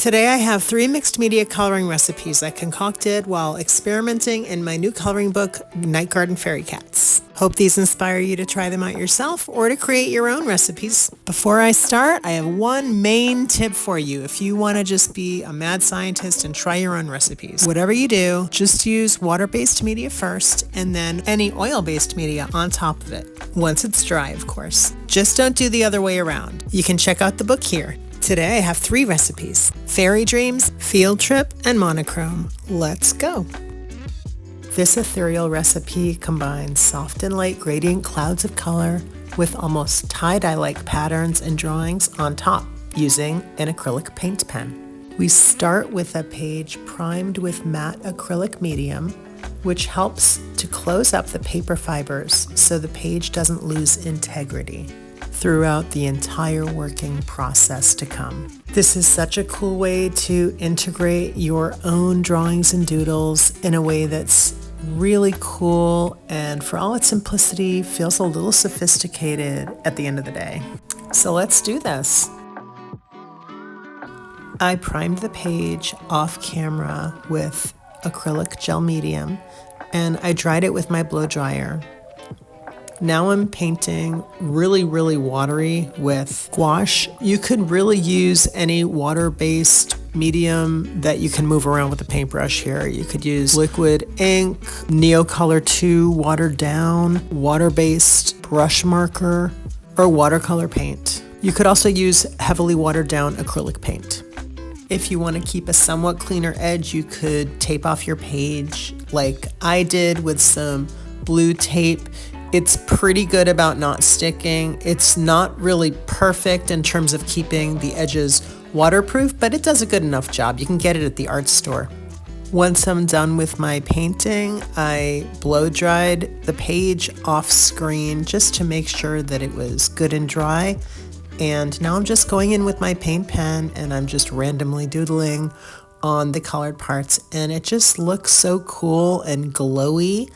Today I have 3 mixed media coloring recipes I concocted while experimenting in my new coloring book, Night Garden Fairy Cats. Hope these inspire you to try them out yourself or to create your own recipes. Before I start, I have one main tip for you if you want to just be a mad scientist and try your own recipes. Whatever you do, just use water-based media first and then any oil-based media on top of it. Once it's dry, of course. Just don't do the other way around. You can check out the book here. Today I have 3 recipes: Fairy Dreams, Field Trip, and Monochrome. Let's go! This ethereal recipe combines soft and light gradient clouds of color with almost tie-dye-like patterns and drawings on top using an acrylic paint pen. We start with a page primed with matte acrylic medium, which helps to close up the paper fibers so the page doesn't lose integrity throughout the entire working process to come. This is such a cool way to integrate your own drawings and doodles in a way that's really cool and, for all its simplicity, feels a little sophisticated at the end of the day. So let's do this. I primed the page off camera with acrylic gel medium and I dried it with my blow dryer. Now I'm painting really watery with gouache. You could really use any water-based medium that you can move around with a paintbrush here. You could use liquid ink, Neocolor 2 watered down, water-based brush marker, or watercolor paint. You could also use heavily watered down acrylic paint. If you want to keep a somewhat cleaner edge, you could tape off your page like I did with some blue tape. It's pretty good about not sticking. It's not really perfect in terms of keeping the edges waterproof, but it does a good enough job. You can get it at the art store. Once I'm done with my painting, I blow dried the page off screen just to make sure that it was good and dry. And now I'm just going in with my paint pen and I'm just randomly doodling on the colored parts, and it just looks so cool and glowy.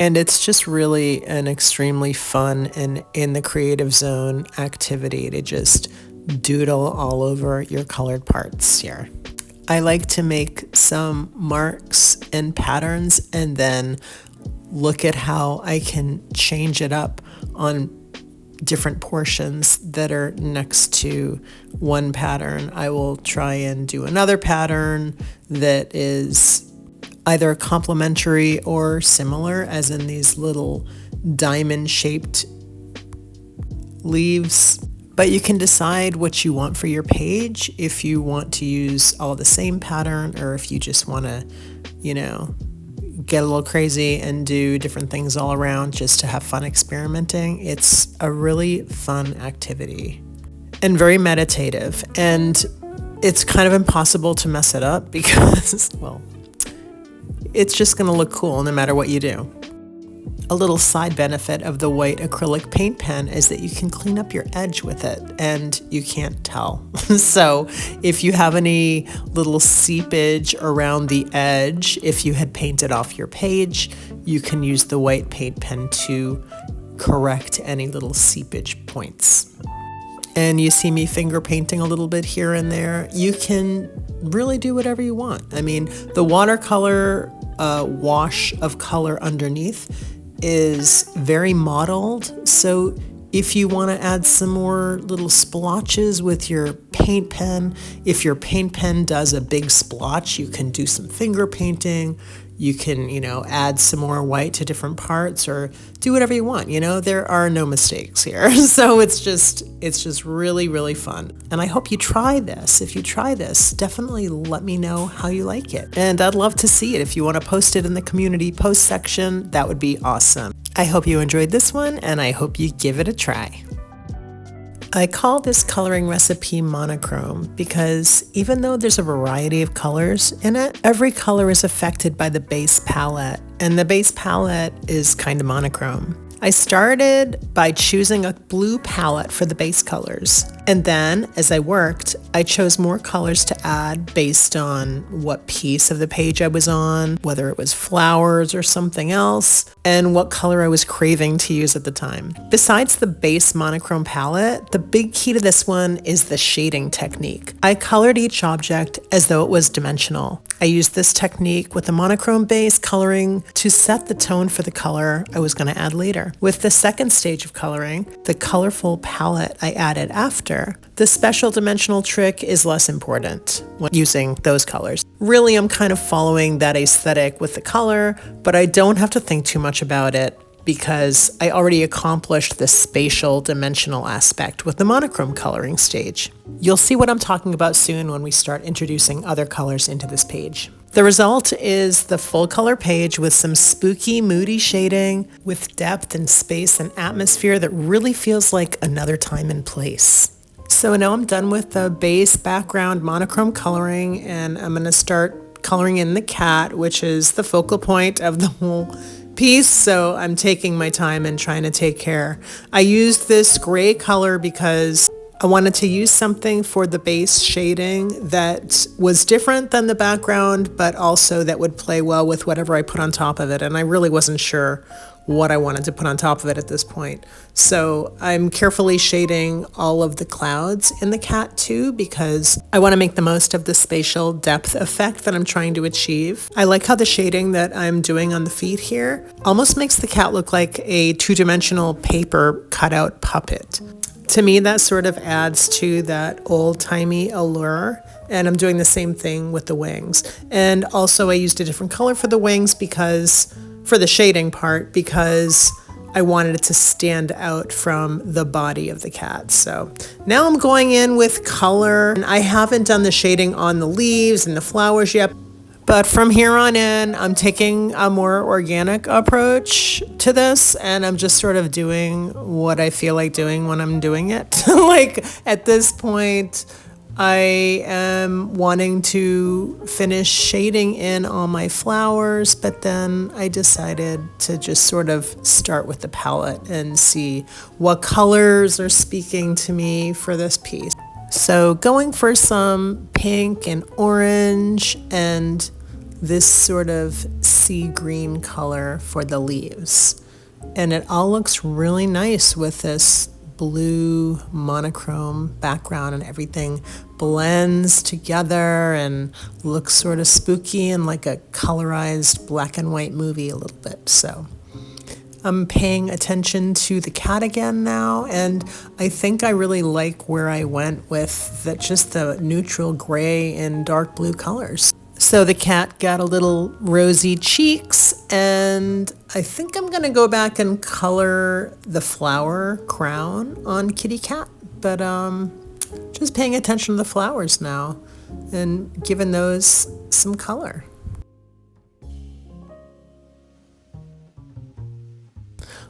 And it's just really an extremely fun and in the creative zone activity to just doodle all over your colored parts here. I like to make some marks and patterns and then look at how I can change it up on different portions that are next to one pattern. I will try and do another pattern that is either complementary or similar, as in these little diamond-shaped leaves. But you can decide what you want for your page, if you want to use all the same pattern or if you just want to, get a little crazy and do different things all around just to have fun experimenting. It's a really fun activity and very meditative. And it's kind of impossible to mess it up because, well, it's just going to look cool no matter what you do. A little side benefit of the white acrylic paint pen is that you can clean up your edge with it and you can't tell. So if you have any little seepage around the edge, if you had painted off your page, you can use the white paint pen to correct any little seepage points. And you see me finger painting a little bit here and there. You can really do whatever you want. I mean, the watercolor wash of color underneath is very mottled. So if you want to add some more little splotches with your paint pen, if your paint pen does a big splotch, you can do some finger painting. You can, add some more white to different parts or do whatever you want. There are no mistakes here. So it's just really fun. And I hope you try this. If you try this, definitely let me know how you like it. And I'd love to see it. If you want to post it in the community post section, that would be awesome. I hope you enjoyed this one and I hope you give it a try. I call this coloring recipe monochrome because even though there's a variety of colors in it, every color is affected by the base palette, and the base palette is kind of monochrome. I started by choosing a blue palette for the base colors, And then, as I worked, I chose more colors to add based on what piece of the page I was on, whether it was flowers or something else, and what color I was craving to use at the time. Besides the base monochrome palette, the big key to this one is the shading technique. I colored each object as though it was dimensional. I used this technique with the monochrome base coloring to set the tone for the color I was going to add later. With the second stage of coloring, the colorful palette I added after, the special dimensional trick is less important when using those colors. Really, I'm kind of following that aesthetic with the color, but I don't have to think too much about it because I already accomplished the spatial dimensional aspect with the monochrome coloring stage. You'll see what I'm talking about soon when we start introducing other colors into this page. The result is the full color page with some spooky, moody shading with depth and space and atmosphere that really feels like another time and place. So now I'm done with the base background monochrome coloring, and I'm going to start coloring in the cat, which is the focal point of the whole piece. So I'm taking my time and trying to take care. I used this gray color because I wanted to use something for the base shading that was different than the background, but also that would play well with whatever I put on top of it. And I really wasn't sure what I wanted to put on top of it at this point. So I'm carefully shading all of the clouds in the cat too, because I want to make the most of the spatial depth effect that I'm trying to achieve. I like how the shading that I'm doing on the feet here almost makes the cat look like a two-dimensional paper cutout puppet. To me, that sort of adds to that old-timey allure. And I'm doing the same thing with the wings. And also I used a different color for the wings for the shading part, because I wanted it to stand out from the body of the cat. So now I'm going in with color, and I haven't done the shading on the leaves and the flowers yet. But from here on in, I'm taking a more organic approach to this, and I'm just sort of doing what I feel like doing when I'm doing it. Like at this point, I am wanting to finish shading in all my flowers, but then I decided to just sort of start with the palette and see what colors are speaking to me for this piece. So going for some pink and orange and this sort of sea green color for the leaves. And it all looks really nice with this blue monochrome background, and everything blends together and looks sort of spooky and like a colorized black and white movie a little bit. So I'm paying attention to the cat again now, and I think I really like where I went with just the neutral gray and dark blue colors. So the cat got a little rosy cheeks, and I think I'm going to go back and color the flower crown on Kitty Cat. But just paying attention to the flowers now and giving those some color.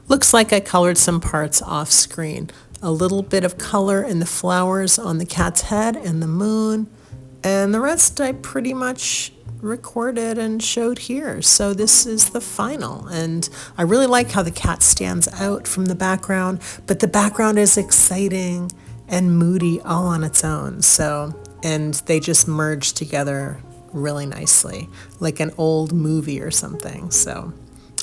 Looks like I colored some parts off screen. A little bit of color in the flowers on the cat's head and the moon. And the rest I pretty much recorded and showed here. So this is the final. And I really like how the cat stands out from the background, but the background is exciting and moody all on its own. And they just merge together really nicely, like an old movie or something. So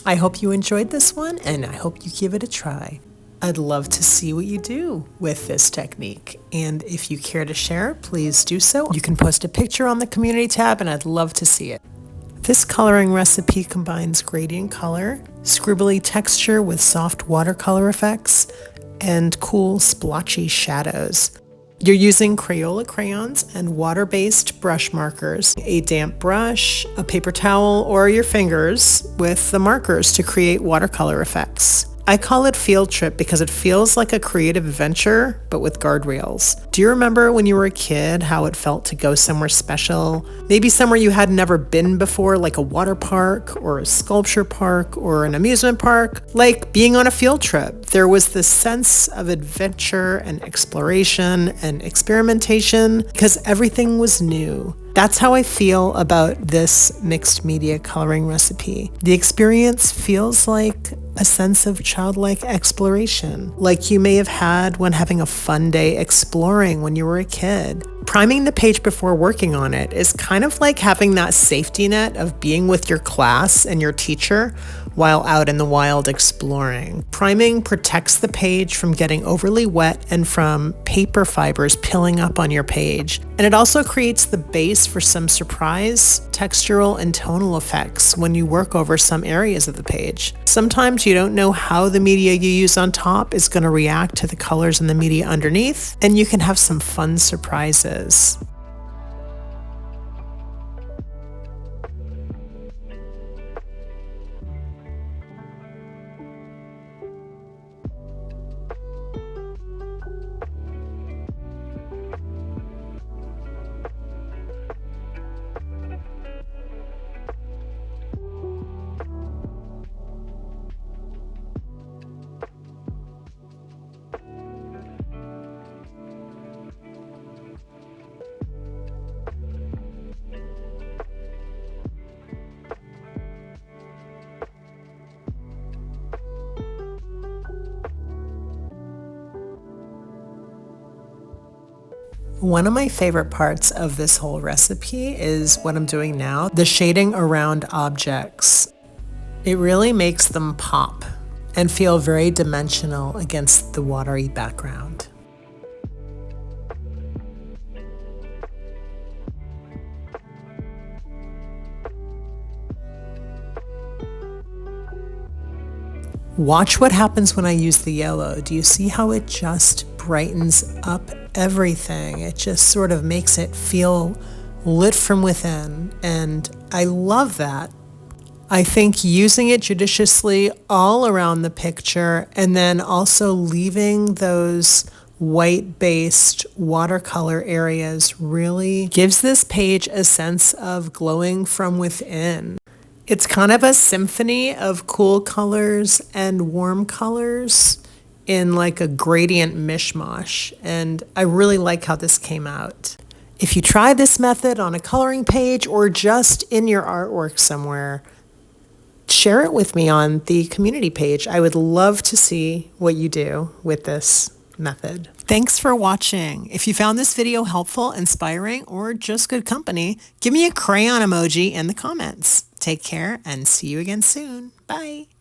I hope you enjoyed this one, and I hope you give it a try. I'd love to see what you do with this technique. And if you care to share, please do so. You can post a picture on the community tab, and I'd love to see it. This coloring recipe combines gradient color, scribbly texture with soft watercolor effects, and cool splotchy shadows. You're using Crayola crayons and water-based brush markers, a damp brush, a paper towel, or your fingers with the markers to create watercolor effects. I call it field trip because it feels like a creative adventure, but with guardrails. Do you remember when you were a kid how it felt to go somewhere special? Maybe somewhere you had never been before, like a water park or a sculpture park or an amusement park? Like being on a field trip. There was this sense of adventure and exploration and experimentation because everything was new. That's how I feel about this mixed media coloring recipe. The experience feels like a sense of childlike exploration, like you may have had when having a fun day exploring when you were a kid. Priming the page before working on it is kind of like having that safety net of being with your class and your teacher while out in the wild exploring. Priming protects the page from getting overly wet and from paper fibers piling up on your page. And it also creates the base for some surprise, textural, and tonal effects when you work over some areas of the page. Sometimes you don't know how the media you use on top is going to react to the colors in the media underneath, and you can have some fun surprises. One of my favorite parts of this whole recipe is what I'm doing now, the shading around objects. It really makes them pop and feel very dimensional against the watery background. Watch what happens when I use the yellow. Do you see how it just brightens up everything? It just sort of makes it feel lit from within, and I love that. I think using it judiciously all around the picture and then also leaving those white-based watercolor areas really gives this page a sense of glowing from within. It's kind of a symphony of cool colors and warm colors in like a gradient mishmash, and I really like how this came out. If you try this method on a coloring page or just in your artwork somewhere, share it with me on the community page. I would love to see what you do with this method. Thanks for watching. If you found this video helpful, inspiring, or just good company, give me a crayon emoji in the comments. Take care and see you again soon. Bye.